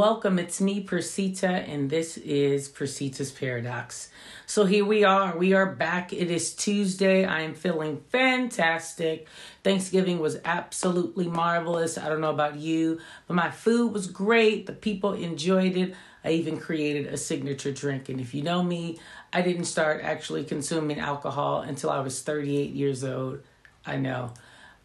Welcome, it's me, Percita, and this is Percita's Paradox. So here we are back. It is Tuesday. I am feeling fantastic. Thanksgiving was absolutely marvelous. I don't know about you, but my food was great. The people enjoyed it. I even created a signature drink. And if you know me, I didn't start actually consuming alcohol until I was 38 years old. I know.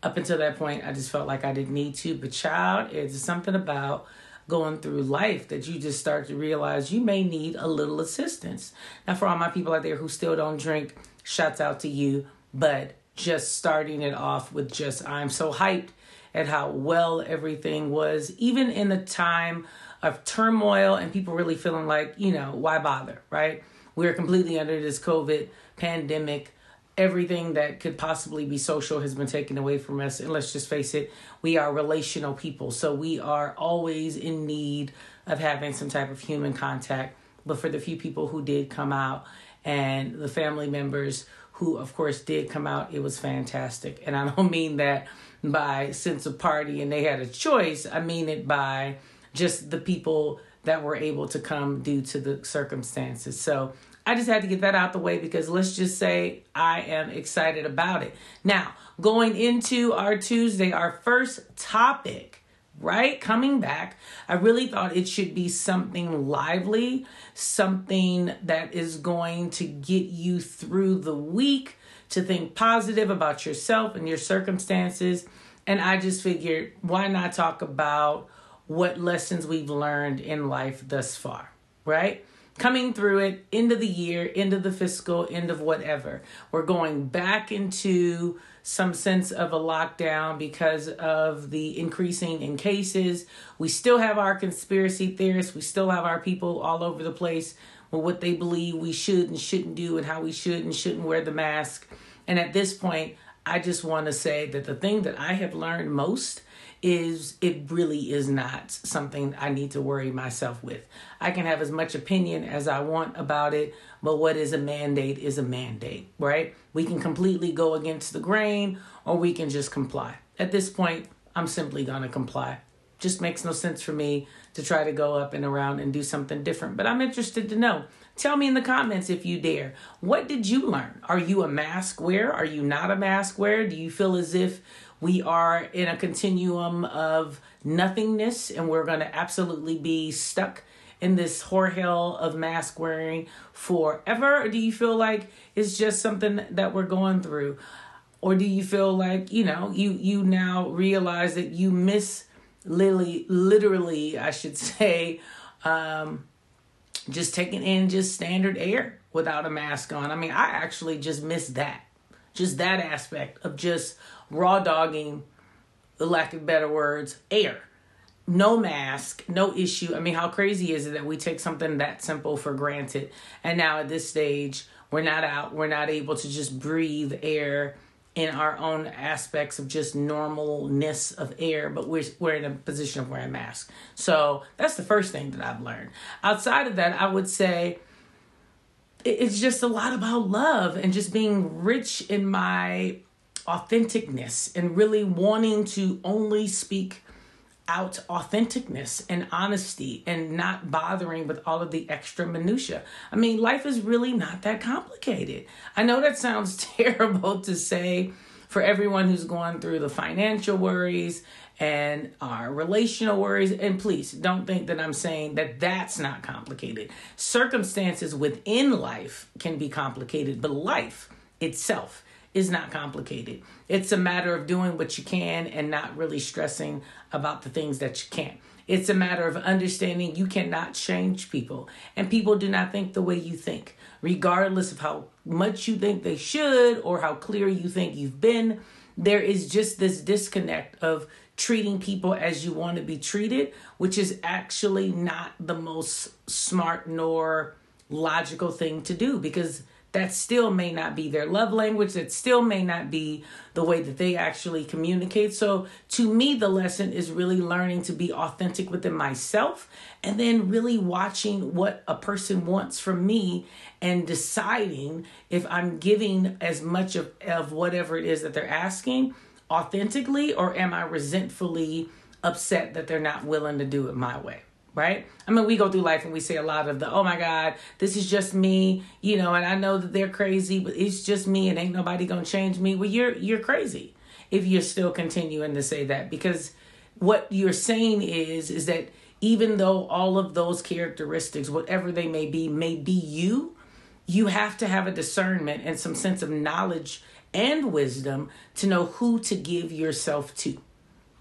Up until that point, I just felt like I didn't need to. But child, it's something about going through life that you just start to realize you may need a little assistance. Now, for all my people out there who still don't drink, shouts out to you. But just starting it off with I'm so hyped at how well everything was, even in the time of turmoil and people really feeling like, why bother, right? We're completely under this COVID pandemic. Everything that could possibly be social has been taken away from us. And let's just face it, we are relational people. So we are always in need of having some type of human contact. But for the few people who did come out and the family members who, of course, did come out, it was fantastic. And I don't mean that by sense of party and they had a choice. I mean it by just the people that were able to come due to the circumstances. So I just had to get that out the way because let's just say I am excited about it. Now, going into our Tuesday, our first topic, right? Coming back, I really thought it should be something lively, something that is going to get you through the week, to think positive about yourself and your circumstances. And I just figured, why not talk about what lessons we've learned in life thus far, right? Coming through it, end of the year, end of the fiscal, end of whatever. We're going back into some sense of a lockdown because of the increasing in cases. We still have our conspiracy theorists. We still have our people all over the place with what they believe we should and shouldn't do and how we should and shouldn't wear the mask. And at this point, I just want to say that the thing that I have learned most is it really is not something I need to worry myself with. I can have as much opinion as I want about it, but what is a mandate, right? We can completely go against the grain or we can just comply. At this point, I'm simply going to comply. Just makes no sense for me to try to go up and around and do something different, but I'm interested to know. Tell me in the comments if you dare. What did you learn? Are you a mask wearer? Are you not a mask wearer? Do you feel as if we are in a continuum of nothingness and we're going to absolutely be stuck in this whorehell of mask wearing forever? Or do you feel like it's just something that we're going through? Or do you feel like, you now realize that you miss literally, I should say, just taking in just standard air without a mask on? I mean, I actually just miss that. Just that aspect of just raw dogging, the lack of better words, air. No mask, no issue. I mean, how crazy is it that we take something that simple for granted? And now at this stage, we're not out. We're not able to just breathe air in our own aspects of just normalness of air, but we're in a position of wearing a mask. So that's the first thing that I've learned. Outside of that, I would say it's just a lot about love and just being rich in my authenticness and really wanting to only speak out authenticness and honesty and not bothering with all of the extra minutia. I mean, life is really not that complicated. I know that sounds terrible to say for everyone who's going through the financial worries and our relational worries. And please don't think that I'm saying that that's not complicated. Circumstances within life can be complicated, but life itself is not complicated. It's a matter of doing what you can and not really stressing about the things that you can't. It's a matter of understanding you cannot change people, and people do not think the way you think, regardless of how much you think they should or how clear you think you've been. There is just this disconnect of treating people as you want to be treated, which is actually not the most smart nor logical thing to do, because that still may not be their love language. That still may not be the way that they actually communicate. So to me, the lesson is really learning to be authentic within myself and then really watching what a person wants from me and deciding if I'm giving as much of whatever it is that they're asking authentically, or am I resentfully upset that they're not willing to do it my way, right? I mean, we go through life and we say a lot of the, oh my God, this is just me, and I know that they're crazy, but it's just me and ain't nobody gonna change me. Well, you're crazy if you're still continuing to say that, because what you're saying is that even though all of those characteristics, whatever they may be you have to have a discernment and some sense of knowledge and wisdom to know who to give yourself to.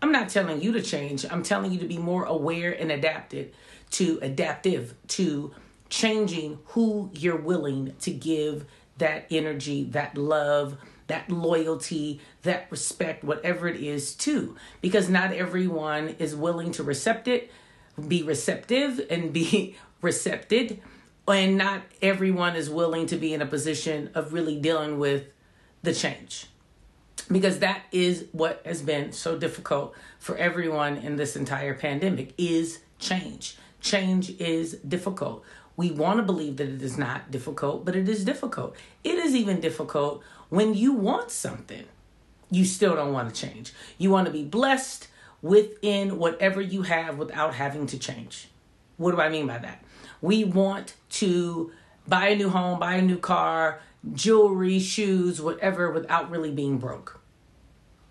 I'm not telling you to change. I'm telling you to be more aware and adaptive to changing who you're willing to give that energy, that love, that loyalty, that respect, whatever it is to. Because not everyone is willing to be receptive and be recepted. And not everyone is willing to be in a position of really dealing with the change. Because that is what has been so difficult for everyone in this entire pandemic is change. Change is difficult. We want to believe that it is not difficult, but it is difficult. It is even difficult when you want something. You still don't want to change. You want to be blessed within whatever you have without having to change. What do I mean by that? We want to buy a new home, buy a new car, jewelry, shoes, whatever, without really being broke.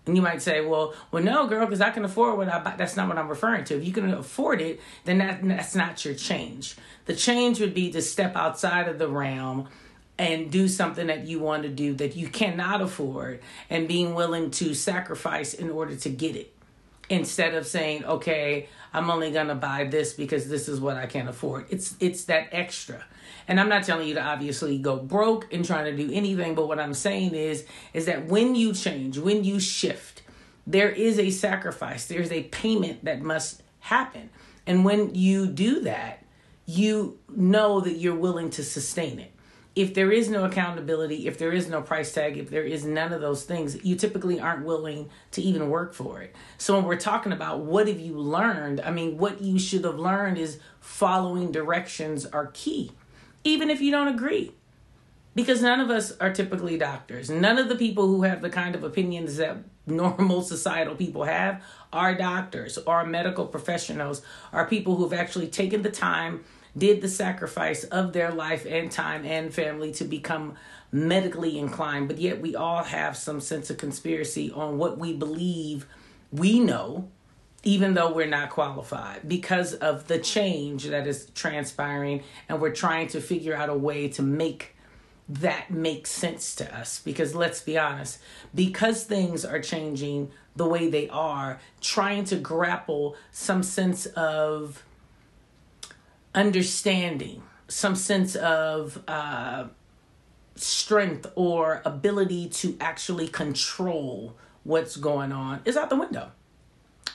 And you might say, well, no, girl, because I can afford what I buy. That's not what I'm referring to. If you can afford it, then that's not your change. The change would be to step outside of the realm and do something that you want to do that you cannot afford and being willing to sacrifice in order to get it. Instead of saying, okay, I'm only going to buy this because this is what I can afford. It's that extra. And I'm not telling you to obviously go broke and trying to do anything. But what I'm saying is that when you change, when you shift, there is a sacrifice. There's a payment that must happen. And when you do that, you know that you're willing to sustain it. If there is no accountability, if there is no price tag, if there is none of those things, you typically aren't willing to even work for it. So when we're talking about what have you learned, what you should have learned is following directions are key, even if you don't agree. Because none of us are typically doctors. None of the people who have the kind of opinions that normal societal people have are doctors or medical professionals, are people who have actually taken the time, did the sacrifice of their life and time and family to become medically inclined. But yet we all have some sense of conspiracy on what we believe we know, even though we're not qualified, because of the change that is transpiring. And we're trying to figure out a way to make that make sense to us. Because let's be honest, because things are changing the way they are, trying to grapple some sense of understanding, some sense of strength or ability to actually control what's going on is out the window.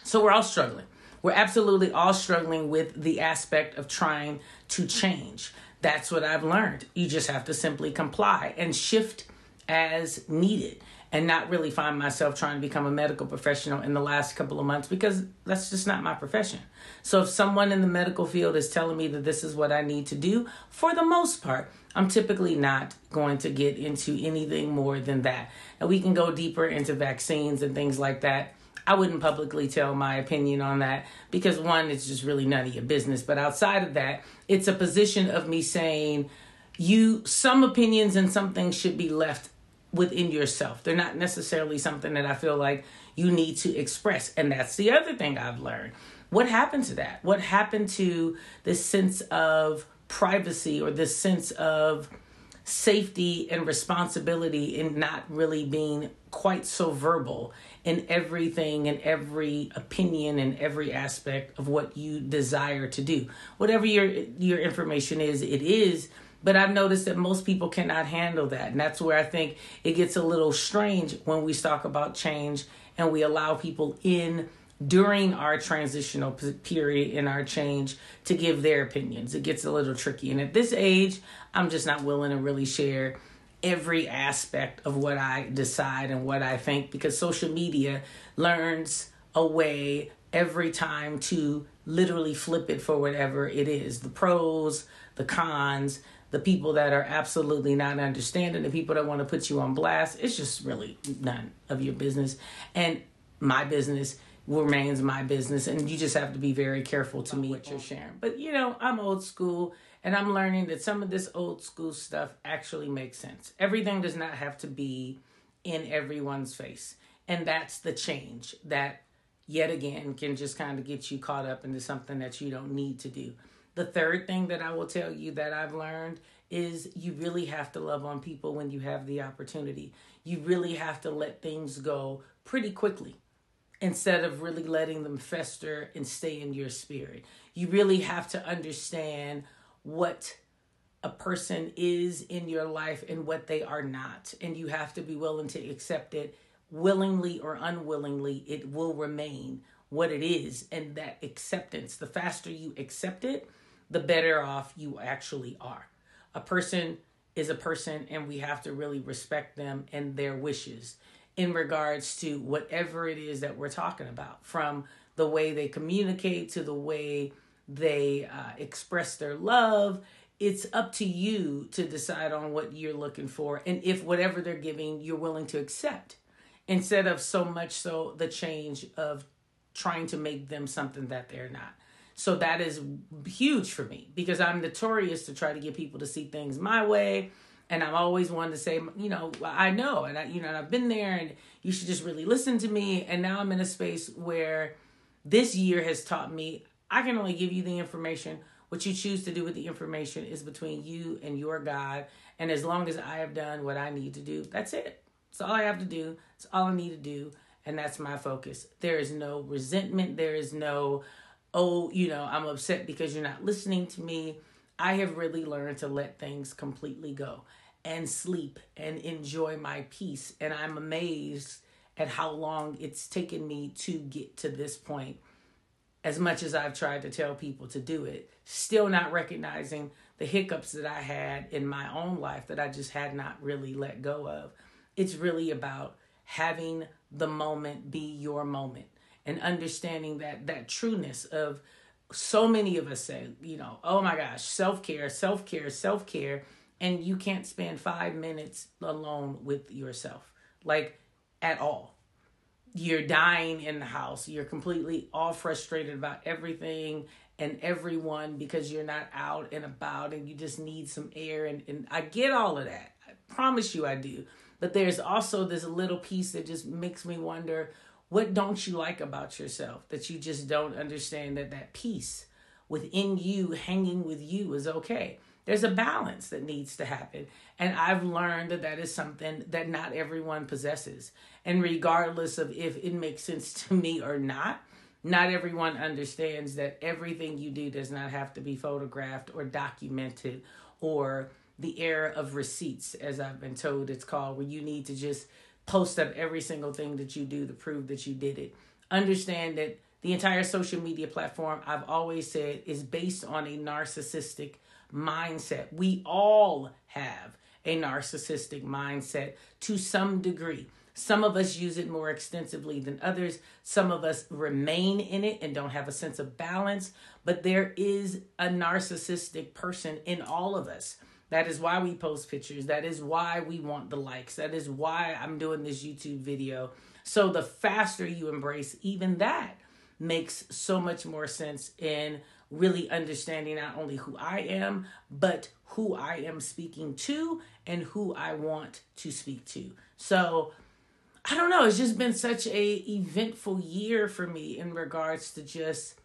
So we're all struggling. We're absolutely all struggling with the aspect of trying to change. That's what I've learned. You just have to simply comply and shift as needed, and not really find myself trying to become a medical professional in the last couple of months, because that's just not my profession. So if someone in the medical field is telling me that this is what I need to do, for the most part, I'm typically not going to get into anything more than that. And we can go deeper into vaccines and things like that. I wouldn't publicly tell my opinion on that because, one, it's just really none of your business. But outside of that, it's a position of me saying some opinions and some things should be left within yourself. They're not necessarily something that I feel like you need to express. And that's the other thing I've learned. What happened to that? What happened to this sense of privacy or this sense of safety and responsibility in not really being quite so verbal in everything and every opinion and every aspect of what you desire to do? Whatever your information is, it is. But I've noticed that most people cannot handle that. And that's where I think it gets a little strange when we talk about change and we allow people in during our transitional period in our change to give their opinions. It gets a little tricky. And at this age, I'm just not willing to really share every aspect of what I decide and what I think, because social media learns a way every time to literally flip it for whatever it is. The pros, the cons, the people that are absolutely not understanding, the people that want to put you on blast. It's just really none of your business and my business remains my business. And you just have to be very careful to me what you're sharing. But, I'm old school, and I'm learning that some of this old school stuff actually makes sense. Everything does not have to be in everyone's face. And that's the change that, yet again, can just kind of get you caught up into something that you don't need to do. The third thing that I will tell you that I've learned is you really have to love on people when you have the opportunity. You really have to let things go pretty quickly instead of really letting them fester and stay in your spirit. You really have to understand what a person is in your life and what they are not. And you have to be willing to accept it. Willingly or unwillingly, it will remain what it is. And that acceptance, the faster you accept it, the better off you actually are. A person is a person, and we have to really respect them and their wishes in regards to whatever it is that we're talking about, from the way they communicate to the way they express their love. It's up to you to decide on what you're looking for, and if whatever they're giving you're willing to accept, instead of so much so the change of trying to make them something that they're not. So that is huge for me, because I'm notorious to try to get people to see things my way. And I'm always one to say, I know, and I've been there, and you should just really listen to me. And now I'm in a space where this year has taught me I can only give you the information. What you choose to do with the information is between you and your God. And as long as I have done what I need to do, that's it. That's all I have to do. That's all I need to do. And that's my focus. There is no resentment. There is no, I'm upset because you're not listening to me. I have really learned to let things completely go and sleep and enjoy my peace. And I'm amazed at how long it's taken me to get to this point. As much as I've tried to tell people to do it, still not recognizing the hiccups that I had in my own life that I just had not really let go of. It's really about having the moment be your moment, and understanding that trueness of, so many of us say, oh my gosh, self-care, self-care, self-care. And you can't spend 5 minutes alone with yourself, like at all. You're dying in the house. You're completely all frustrated about everything and everyone because you're not out and about, and you just need some air. And I get all of that. I promise you I do. But there's also this little piece that just makes me wonder, what don't you like about yourself that you just don't understand that peace within you, hanging with you, is okay? There's a balance that needs to happen. And I've learned that is something that not everyone possesses. And regardless of if it makes sense to me or not everyone understands that everything you do does not have to be photographed or documented, or the era of receipts, as I've been told it's called, where you need to just post up every single thing that you do to prove that you did it. Understand that the entire social media platform, I've always said, is based on a narcissistic mindset. We all have a narcissistic mindset to some degree. Some of us use it more extensively than others. Some of us remain in it and don't have a sense of balance. But there is a narcissistic person in all of us. That is why we post pictures. That is why we want the likes. That is why I'm doing this YouTube video. So the faster you embrace even that, makes so much more sense in really understanding not only who I am, but who I am speaking to and who I want to speak to. So I don't know. It's just been such a eventful year for me in regards to just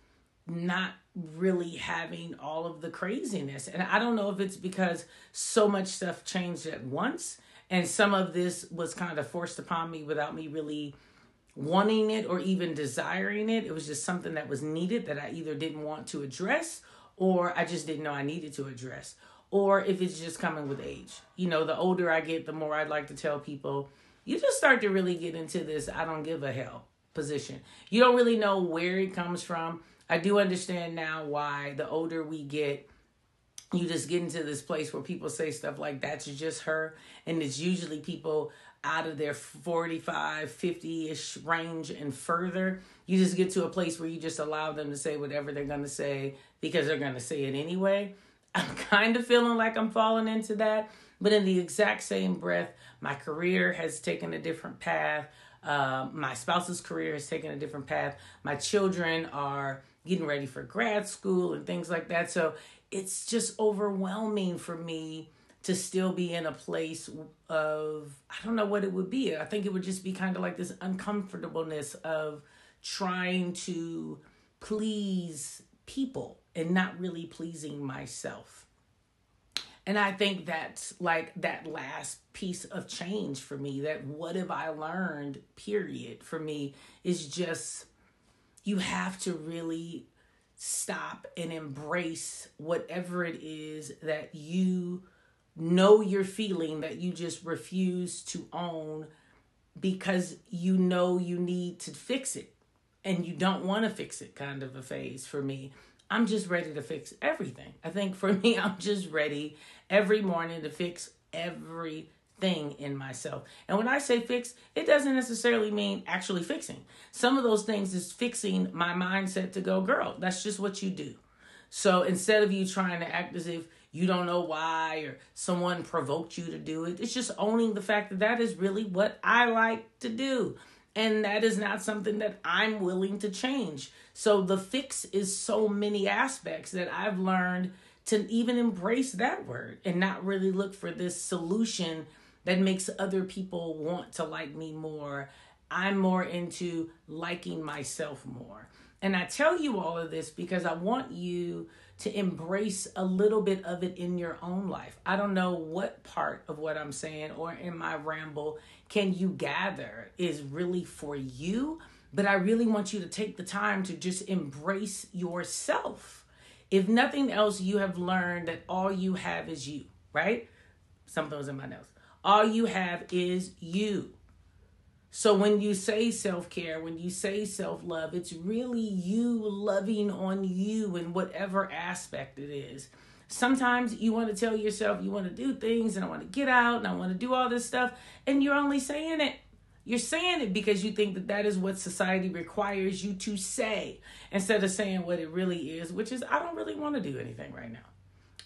not really having all of the craziness. And I don't know if it's because so much stuff changed at once, and some of this was kind of forced upon me without me really wanting it or even desiring it. It was just something that was needed that I either didn't want to address, or I just didn't know I needed to address, or if it's just coming with age. The older I get, the more I'd like to tell people, you just start to really get into this I don't give a hell position. You don't really know where it comes from. I do understand now why the older we get, you just get into this place where people say stuff like, that's just her. And it's usually people out of their 45, 50-ish range and further. You just get to a place where you just allow them to say whatever they're going to say because they're going to say it anyway. I'm kind of feeling like I'm falling into that. But in the exact same breath, my career has taken a different path. My spouse's career has taken a different path. My children are getting ready for grad school and things like that. So it's just overwhelming for me to still be in a place of, I don't know what it would be. I think it would just be kind of like this uncomfortableness of trying to please people and not really pleasing myself. And I think that's like that last piece of change for me, that what have I learned, period, for me is just, you have to really stop and embrace whatever it is that you know you're feeling that you just refuse to own because you know you need to fix it and you don't want to fix it, kind of a phase for me. I'm just ready to fix everything. I think for me, I'm just ready every morning to fix everything in myself. And when I say fix, it doesn't necessarily mean actually fixing. Some of those things is fixing my mindset to go, girl, that's just what you do. So instead of you trying to act as if you don't know why or someone provoked you to do it, it's just owning the fact that that is really what I like to do. And that is not something that I'm willing to change. So the fix is so many aspects that I've learned to even embrace that word and not really look for this solution that makes other people want to like me more. I'm more into liking myself more. And I tell you all of this because I want you to embrace a little bit of it in your own life. I don't know what part of what I'm saying or in my ramble can you gather is really for you, but I really want you to take the time to just embrace yourself. If nothing else, you have learned that all you have is you, right? Something was in my notes. All you have is you. So when you say self-care, when you say self-love, it's really you loving on you in whatever aspect it is. Sometimes you want to tell yourself you want to do things and I want to get out and I want to do all this stuff. And you're only saying it. You're saying it because you think that that is what society requires you to say instead of saying what it really is, which is I don't really want to do anything right now.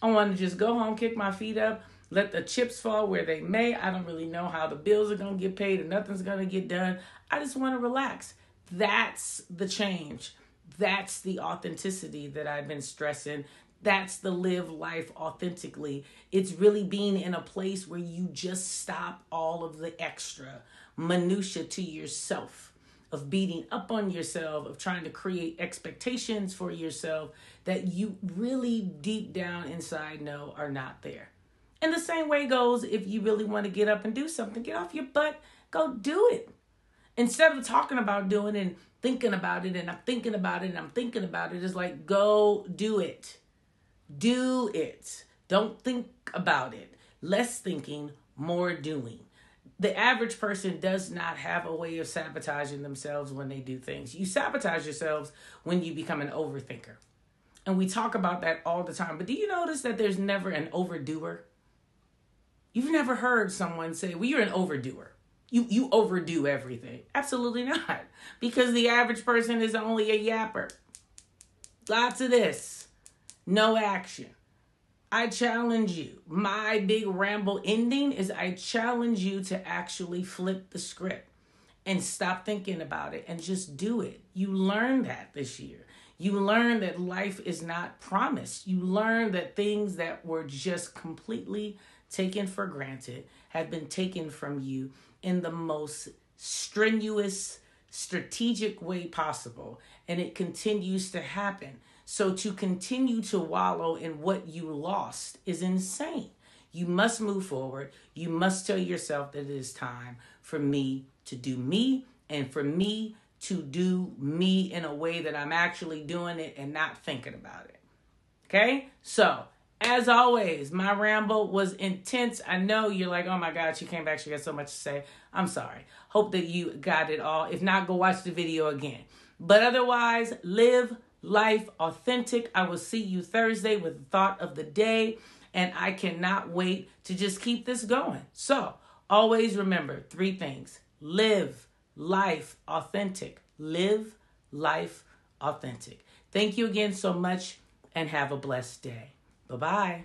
I want to just go home, kick my feet up, let the chips fall where they may. I don't really know how the bills are going to get paid and nothing's going to get done. I just want to relax. That's the change. That's the authenticity that I've been stressing. That's the live life authentically. It's really being in a place where you just stop all of the extra minutia to yourself, of beating up on yourself, of trying to create expectations for yourself that you really deep down inside know are not there. And the same way goes if you really want to get up and do something, get off your butt, go do it. Instead of talking about doing it and thinking about it and I'm thinking about it and I'm thinking about it, it's like, go do it. Do it. Don't think about it. Less thinking, more doing. The average person does not have a way of sabotaging themselves when they do things. You sabotage yourselves when you become an overthinker. And we talk about that all the time. But do you notice that there's never an overdoer? You've never heard someone say, well, you're an overdoer. You overdo everything. Absolutely not. Because the average person is only a yapper. Lots of this. No action. I challenge you. My big ramble ending is I challenge you to actually flip the script and stop thinking about it and just do it. You learned that this year. You learn that life is not promised. You learn that things that were just completely taken for granted have been taken from you in the most strenuous, strategic way possible. And it continues to happen. So to continue to wallow in what you lost is insane. You must move forward. You must tell yourself that it is time for me to do me and for me to do me in a way that I'm actually doing it and not thinking about it. Okay? So, as always, my ramble was intense. I know you're like, oh my God, she came back. She got so much to say. I'm sorry. Hope that you got it all. If not, go watch the video again. But otherwise, live life authentic. I will see you Thursday with the thought of the day. And I cannot wait to just keep this going. So, always remember 3 things. Live life authentic. Live life authentic. Thank you again so much and have a blessed day. Bye-bye.